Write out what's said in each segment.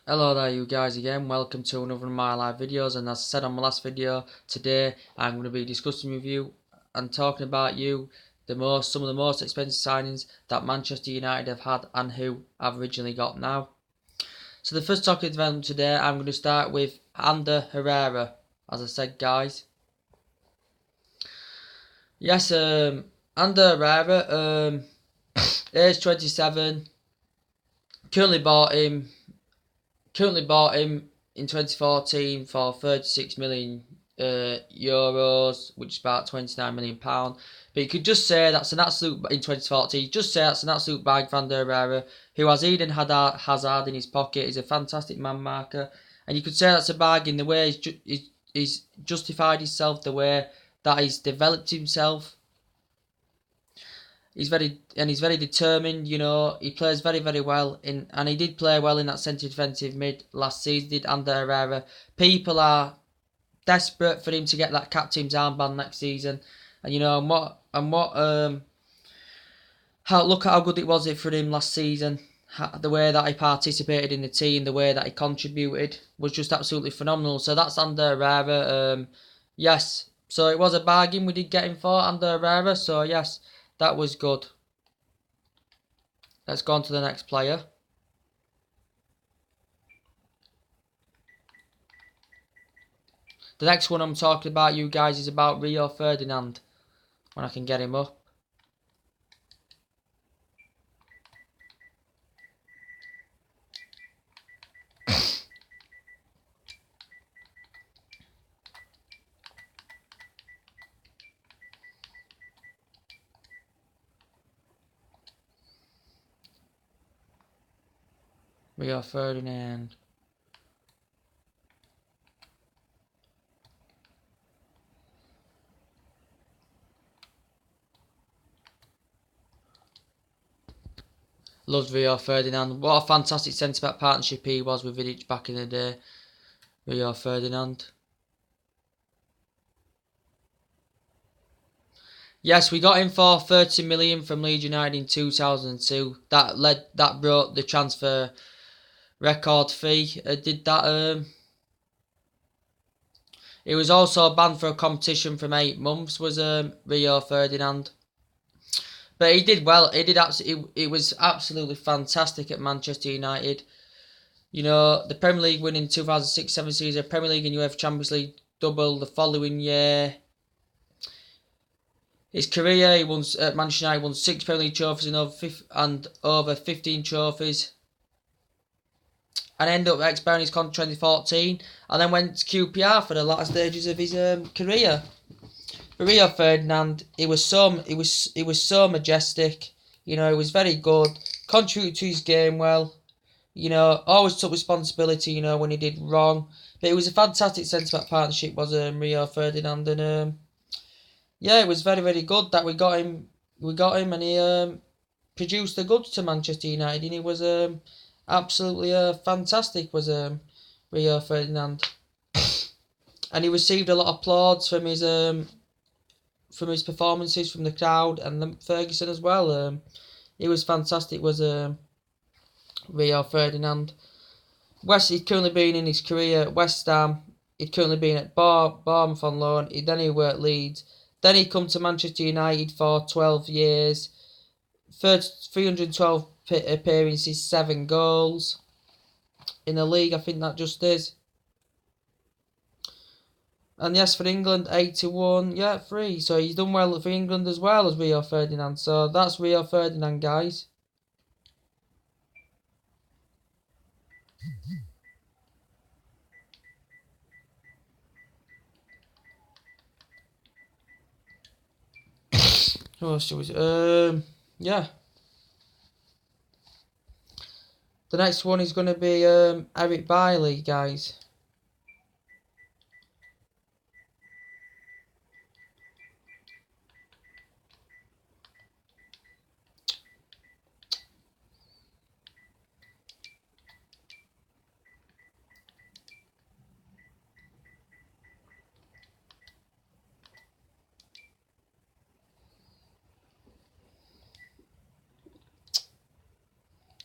Hello there you guys again, welcome to another of my live videos, and as I said on my last video, today I'm going to be discussing with you and talking about some of the most expensive signings that Manchester United have had and who have originally got now. So the first topic development today, I'm going to start with Ander Herrera, as I said guys. Yes, Ander Herrera, age 27, currently bought him in 2014 for 36 million euros, which is about 29 million pound. But you could just say that's an absolute in 2014. Just say that's an absolute bag for Ander Herrera, who has Eden Hazard in his pocket. He's a fantastic man marker, and you could say that's a bag in the way he's justified himself, the way that he's developed himself. He's very determined. You know, he plays very well and he did play well in that centre defensive mid last season. Did Ander Herrera? People are desperate for him to get that captain's armband next season, and you know how look at how good it was for him last season. The way that he participated in the team, the way that he contributed was just absolutely phenomenal. So that's Ander Herrera. Yes, so it was a bargain we did get him for Ander Herrera. So yes, that was good. Let's go on to the next player. The next one I'm talking about, you guys, is about Rio Ferdinand. When I can get him up. Rio Ferdinand. Loved Rio Ferdinand. What a fantastic centre-back partnership he was with Vidic back in the day. Rio Ferdinand. Yes, we got him for 30 million from Leeds United in 2002. That broke the transfer record fee. Did that? He was also banned for a competition from 8 months. Was Rio Ferdinand? But he did well. He did it was absolutely fantastic at Manchester United. You know, the Premier League winning 2006-7 season, Premier League and UEFA Champions League double the following year. His career, he won at Manchester United, won 6 Premier League trophies and over 15 trophies. And ended up expiring his contract in 2014, and then went to QPR for the latter stages of his career. For Rio Ferdinand, he was so majestic. You know, he was very good, contributed to his game well. You know, always took responsibility, you know, when he did wrong. But it was a fantastic centre-back partnership, was Rio Ferdinand. And, yeah, it was very good that we got him. We got him and he produced the goods to Manchester United. And he was absolutely fantastic, was Rio Ferdinand. And he received a lot of applause from his performances from the crowd and Ferguson as well. He was fantastic, was Rio Ferdinand. He'd currently been in his career at West Ham. He'd currently been at Bournemouth on loan. Then he worked at Leeds. Then he come to Manchester United for 12 years. 312 appearances, 7 goals. In the league, I think that just is. And yes, for England, 81. Yeah, 3. So he's done well for England as well as Rio Ferdinand. So that's Rio Ferdinand, guys. Who else should we? Yeah. The next one is going to be Eric Bailly, guys.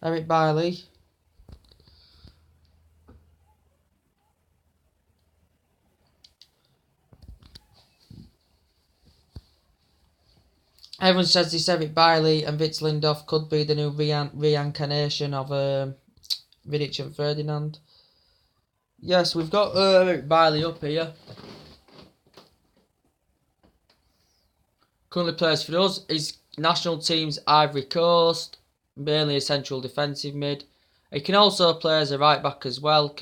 Eric Bailly. Everyone says this Eric Bailly and Victor Lindelof could be the new reincarnation of Vidic and Ferdinand. Yes, we've got Eric Bailly up here. Currently plays for us. His national team's Ivory Coast, mainly a central defensive mid. He can also play as a right back as well.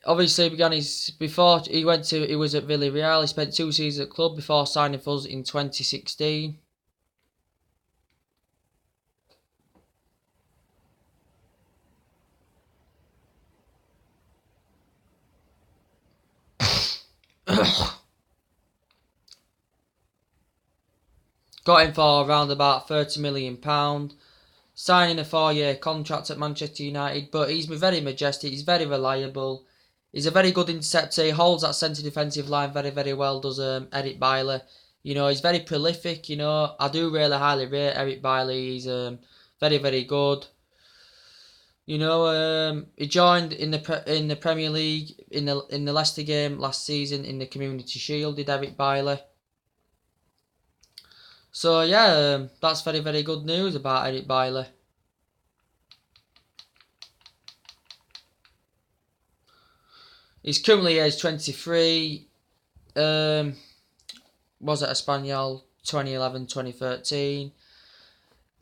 Obviously began before he was at Villarreal. He spent 2 seasons at the club before signing for us in 2016. Got him for around about £30 million. Signing a 4-year contract at Manchester United, but he's very majestic, he's very reliable. He's a very good interceptor. He holds that centre defensive line very, very well, does Eric Bailly. You know, he's very prolific, you know. I do really highly rate Eric Bailly. He's very, very good. You know, he joined in the Premier League in the Leicester game last season in the Community Shield, did Eric Bailly. So yeah, that's very, very good news about Eric Bailly. He's currently age 23. Was at Espanyol 2011-2013.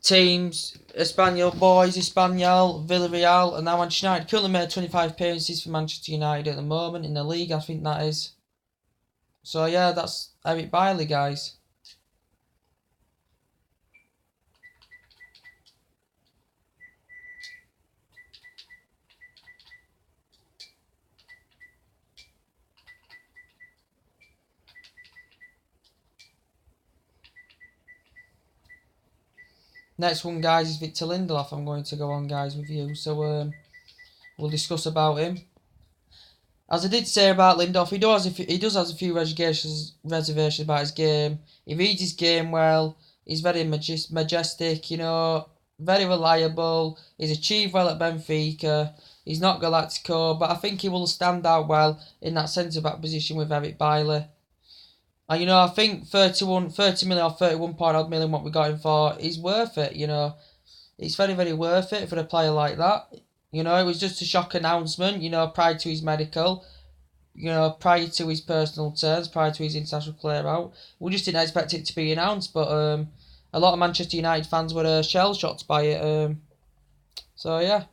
Teams: Espanyol boys, Espanyol, Villarreal, and now Manchester United. Currently made 25 appearances for Manchester United at the moment in the league, I think that is. So yeah, that's Eric Bailly, guys. Next one, guys, is Victor Lindelof. I'm going to go on, guys, with you. So we'll discuss about him. As I did say about Lindelof, he does have a few reservations about his game. He reads his game well. He's very majestic, you know, very reliable. He's achieved well at Benfica. He's not Galactico, but I think he will stand out well in that centre-back position with Eric Bailly. And, you know, I think 30 million or 31 million what we got him for is worth it, you know. It's very, very worth it for a player like that. You know, it was just a shock announcement, you know, prior to his medical, you know, prior to his personal terms, prior to his international player out. We just didn't expect it to be announced, but a lot of Manchester United fans were shell-shocked by it. So, yeah.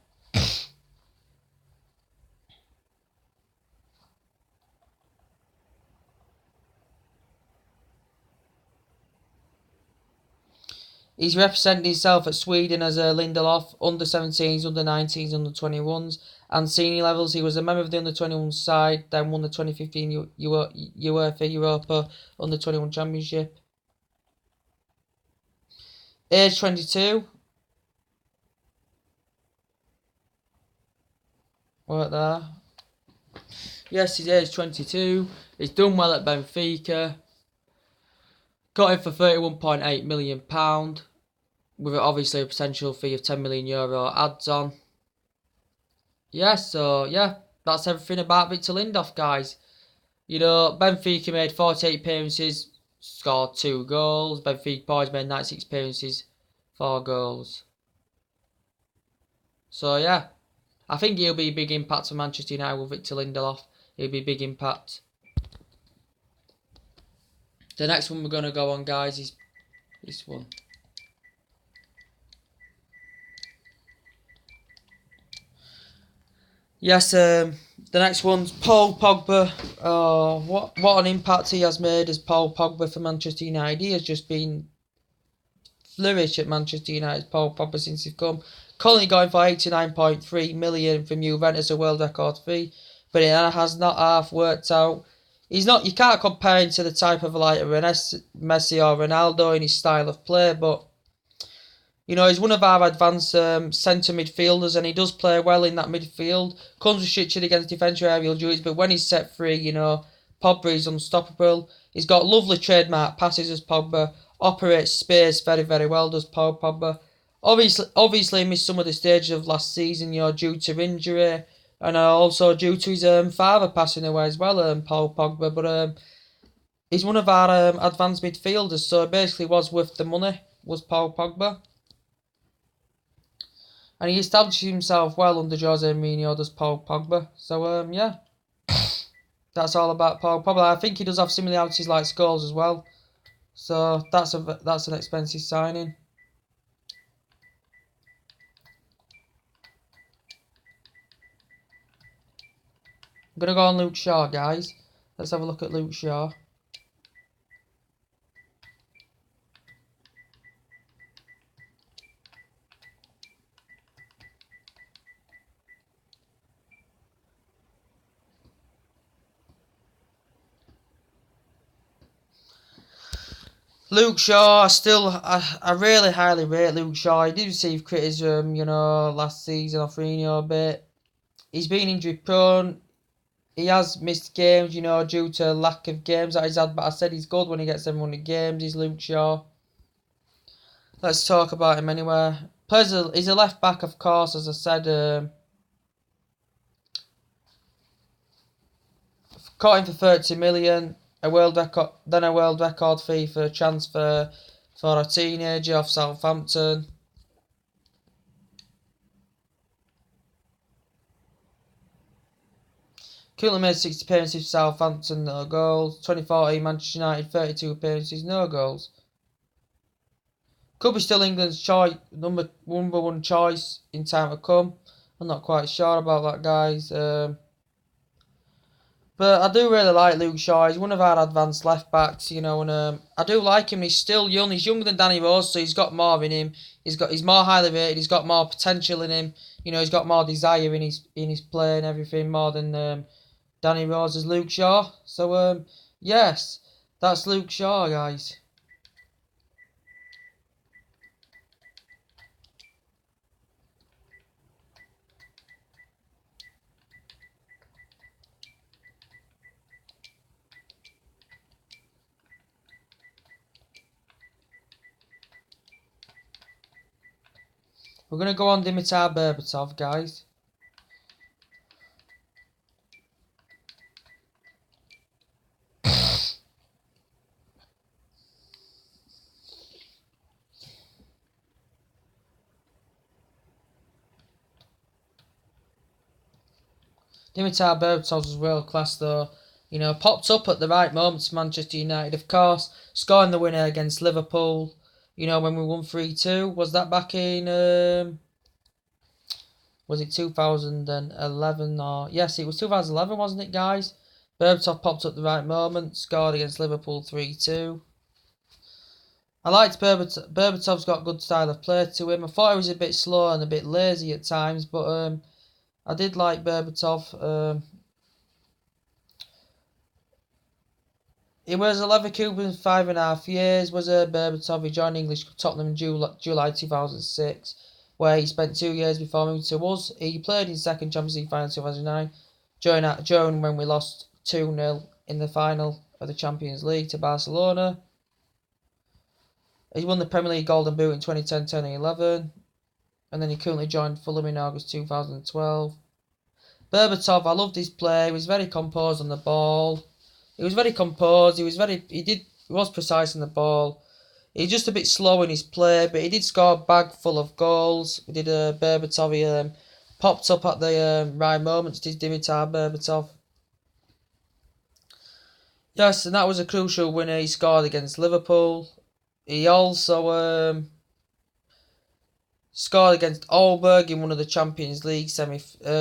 He's represented himself at Sweden as Lindelof, under-17s, under-19s, under-21s, and senior levels. He was a member of the under-21 side, then won the 2015 UEFA Europa under-21 Championship. Age 22. Right there. Yes, he's age 22. He's done well at Benfica. Got him for £31.8 million, with obviously a potential fee of €10 million adds on. Yeah, so yeah, that's everything about Victor Lindelof, guys. You know, Benfica made 48 appearances, scored 2 goals. Benfica boys made 96 appearances, 4 goals. So yeah, I think he'll be a big impact for Manchester United with Victor Lindelof. He'll be a big impact. The next one we're going to go on, guys, is this one. Yes, the next one's Paul Pogba. Oh, what an impact he has made as Paul Pogba for Manchester United. He has just been flourish at Manchester United, Paul Pogba, since he's come. Currently going for 89.3 million from Juventus, a world record fee, but it has not half worked out. You can't compare him to the type of like Messi or Ronaldo in his style of play, but you know, he's one of our advanced centre midfielders, and he does play well in that midfield. Comes with shit against defensive aerial duties, but when he's set free, you know, Pogba is unstoppable. He's got lovely trademark passes as Pogba, operates space very, very well, does Paul Pogba. Obviously missed some of the stages of last season, you know, due to injury, and also due to his father passing away as well, Paul Pogba. But He's one of our advanced midfielders, so basically was worth the money, was Paul Pogba. And he established himself well under Jose Mourinho, does Paul Pogba. So, yeah, that's all about Paul Pogba. I think he does have similarities like Scholes as well. So, that's an expensive signing. I'm going to go on Luke Shaw, guys. Let's have a look at Luke Shaw. Luke Shaw, I really highly rate Luke Shaw. He did receive criticism, last season off Mourinho a bit. He's been injury prone. He has missed games, due to lack of games that he's had. But I said he's good when he gets 700 games. He's Luke Shaw. Let's talk about him anyway. He's a left back, of course, as I said. Caught him for 30 million. A world record fee for a transfer for a teenager off Southampton. Currently made 60 appearances for Southampton, no goals. 2014 Manchester United, 32 appearances, no goals. Could be still England's number one choice in time to come. I'm not quite sure about that, guys. But I do really like Luke Shaw. He's one of our advanced left backs, and I do like him. He's still young. He's younger than Danny Rose, so he's got more in him. He's more highly rated. He's got more potential in him. He's got more desire in his play and everything more than Danny Rose is Luke Shaw. So yes, that's Luke Shaw, guys. We're gonna go on Dimitar Berbatov, guys. Dimitar Berbatov was world class though. Popped up at the right moments. Manchester United, of course, scoring the winner against Liverpool. When we won 3-2. Was that back in was it 2011 or yes, it was 2011, wasn't it, guys? Berbatov popped up at the right moment, scored against Liverpool 3-2. I liked Berbatov's got good style of play to him. I thought he was a bit slow and a bit lazy at times, but I did like Berbatov. It was a Leverkusen 5.5 years. Was a Berbatov. He joined English Tottenham in July 2006, where he spent 2 years before moving to us. He played in second Champions League final 2009, during when we lost 2-0 in the final of the Champions League to Barcelona. He won the Premier League Golden Boot in 2010, 10 and 11, and then he currently joined Fulham in August 2012. Berbatov, I loved his play. He was very composed on the ball. He was very composed. He was precise in the ball. He's just a bit slow in his play, but he did score a bag full of goals. We did a Berbatov. He popped up at the right moments. Did Dimitar Berbatov? Yes, and that was a crucial winner. He scored against Liverpool. He also scored against Aalborg in one of the Champions League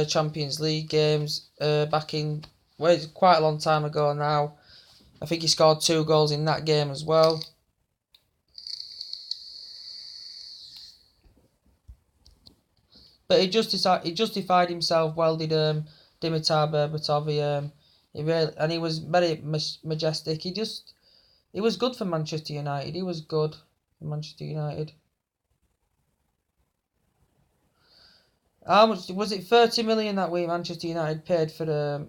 Champions League games back in it's quite a long time ago now. I think he scored 2 goals in that game as well. But he justified himself well. Did Dimitar Berbatov? He was very majestic. He was good for Manchester United. He was good for Manchester United. How much was it? 30 million that we Manchester United paid for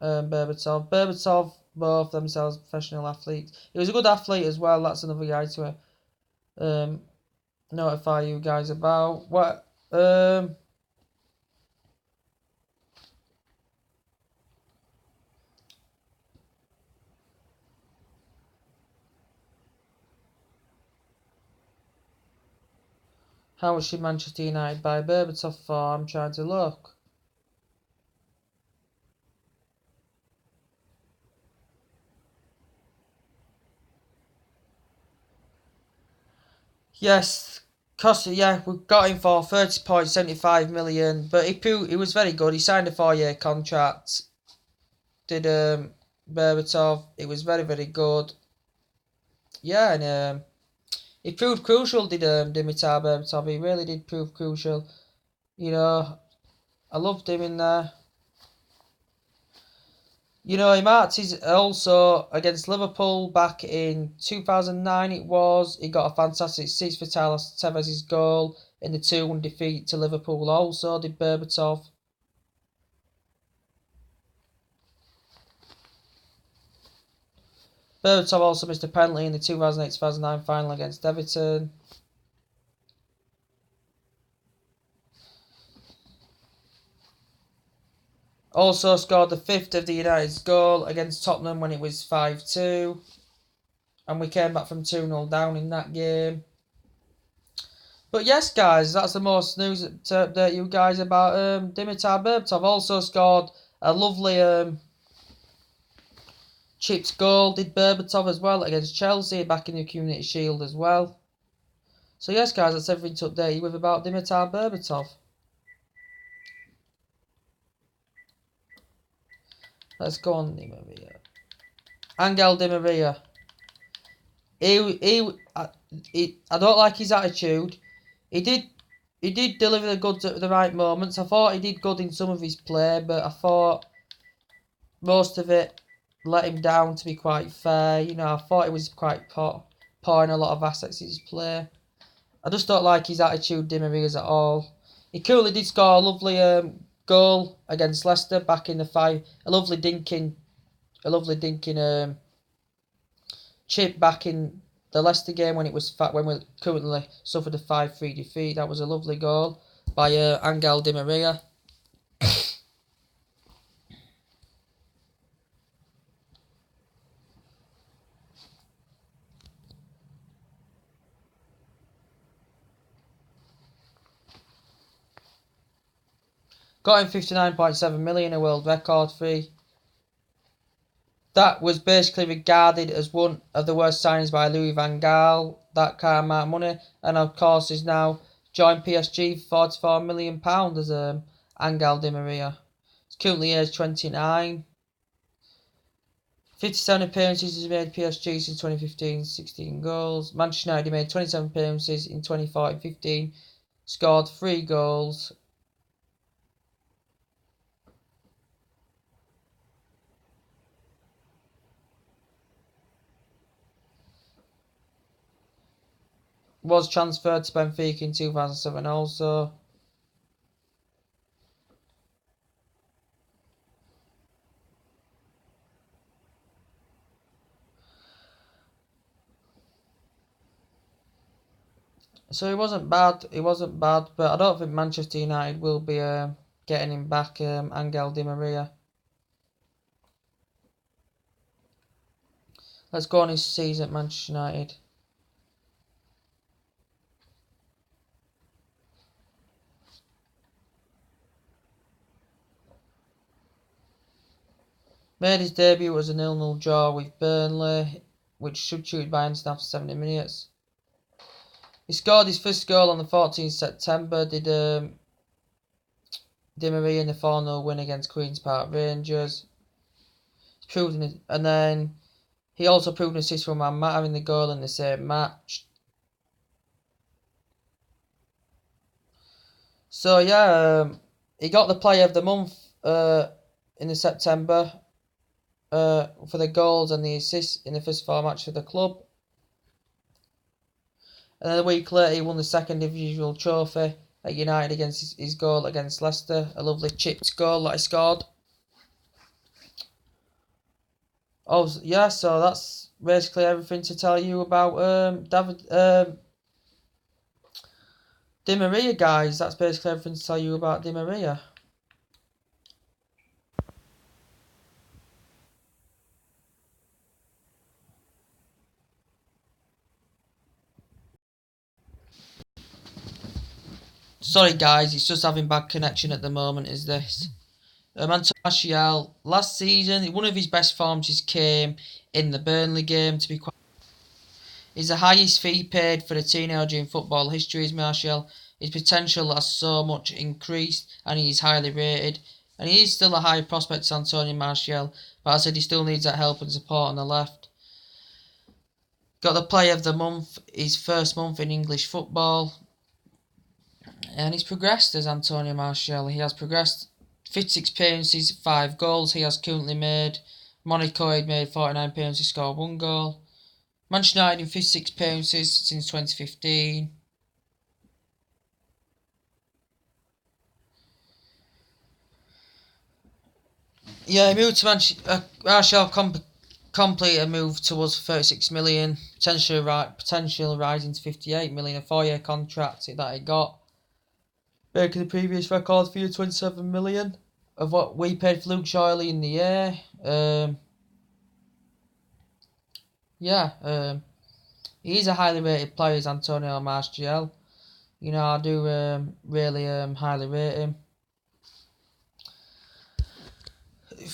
Berbatov. Berbatov, both themselves professional athletes. He was a good athlete as well. That's another guy to notify you guys about. What How much did Manchester United buy Berbatov for? I'm trying to look. Yes, cost. Yeah, we got him for 30.75 million, but he was very good. He signed a 4-year contract. Did Berbatov? It was very very good. Yeah, and he proved crucial. Did Dimitar Berbatov? He really did prove crucial. You know, I loved him in there. You know, he marked his also against Liverpool back in 2009. It was he got a fantastic assist for Talas Tevez's goal in the 2-1 defeat to Liverpool. Also, did Berbatov. Berbatov also missed a penalty in the 2008-2009 final against Everton. Also scored the 5th of the United's goal against Tottenham when it was 5-2. And we came back from 2-0 down in that game. But yes, guys, that's the most news to update you guys about Dimitar Berbatov. Also scored a lovely chipped goal, did Berbatov as well, against Chelsea back in the Community Shield as well. So yes, guys, that's everything to update you with about Dimitar Berbatov. Let's go on, Di Maria. Angel Di Maria. I don't like his attitude. He did deliver the goods at the right moments. I thought he did good in some of his play, but I thought most of it let him down, to be quite fair. You know, I thought he was quite poor in a lot of aspects of his play. I just don't like his attitude, Di Maria's, at all. He coolly did score a lovely goal against Leicester back in the five. A lovely dinking chip back in the Leicester game when we currently suffered a 5-3 defeat. That was a lovely goal by Angel Di Maria. Got him 59.7 million, a world record fee. That was basically regarded as one of the worst signings by Louis van Gaal, that kind of amount of money, and of course is now joined PSG for £44 million as Angel Di Maria. He's currently aged 29. 57 appearances he's made PSG since 2015, 16 goals. Manchester United made 27 appearances in 2014-15, scored 3 goals. Was transferred to Benfica in 2007 also. So he wasn't bad, but I don't think Manchester United will be getting him back, Angel Di Maria. Let's go on his season at Manchester United. Made his debut as a 0-0 draw with Burnley, which substituted by Anderson after 70 minutes. He scored his first goal on the 14th September, did Di Maria in the 4-0 win against Queen's Park Rangers. And then he also proved an assist for Man Mata in the goal in the same match. So yeah, he got the Player of the Month in the September for the goals and the assists in the first 4 matches for the club. And then a week later, he won the second individual trophy at United against his goal against Leicester. A lovely chipped goal that he scored. Oh yeah, so that's basically everything to tell you about Di Maria, guys. That's basically everything to tell you about Di Maria. Sorry guys, it's just having bad connection at the moment, is this. Antonio Martial, last season, one of his best forms just came in the Burnley game, to be quite. He's the highest fee paid for a teenager in football history, is Martial. His potential has so much increased, and he is highly rated. And he is still a high prospect, Antonio Martial, but I said he still needs that help and support on the left. Got the player of the month, his first month in English football. And he's progressed as Antonio Martial. He has progressed 56 appearances, 5 goals he has currently made. Monaco had made 49 appearances, scored 1 goal. Manchester United in 56 appearances since 2015. Yeah, he moved to Manchester. Martial complete a move towards 36 million, potential rising to 58 million, a 4-year contract that he got. Making the previous record for 27 million of what we paid for Luke Shaw early in the year. He's a highly rated player, is Antonio Martial. You know, I do really highly rate him.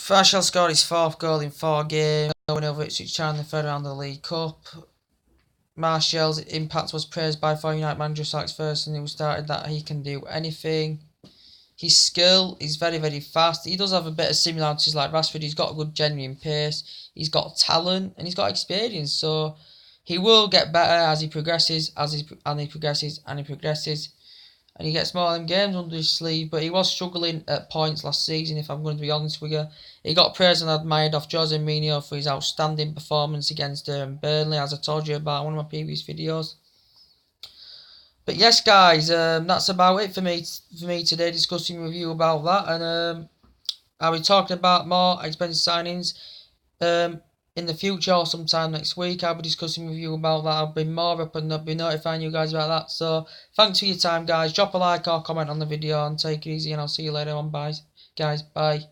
Martial scored his 4th goal in 4 games, going over Ipswich Town in the 3rd round of the League Cup. Martial's impact was praised by former United manager Alex Ferguson, who started that he can do anything. His skill is very, very fast. He does have a bit of similarities like Rashford. He's got a good genuine pace. He's got talent and he's got experience. So he will get better as he progresses, and he progresses. And he gets more of them games under his sleeve. But he was struggling at points last season, if I'm going to be honest with you. He got praised and admired off Jose Mourinho for his outstanding performance against Burnley, as I told you about in one of my previous videos. But yes, guys, that's about it for me today, discussing with you about that. And I'll be talking about more expensive signings in the future or sometime next week. I'll be discussing with you about that. I'll be more up and I'll be notifying you guys about that. So thanks for your time, guys. Drop a like or comment on the video and take it easy, and I'll see you later on. Bye, guys. Bye.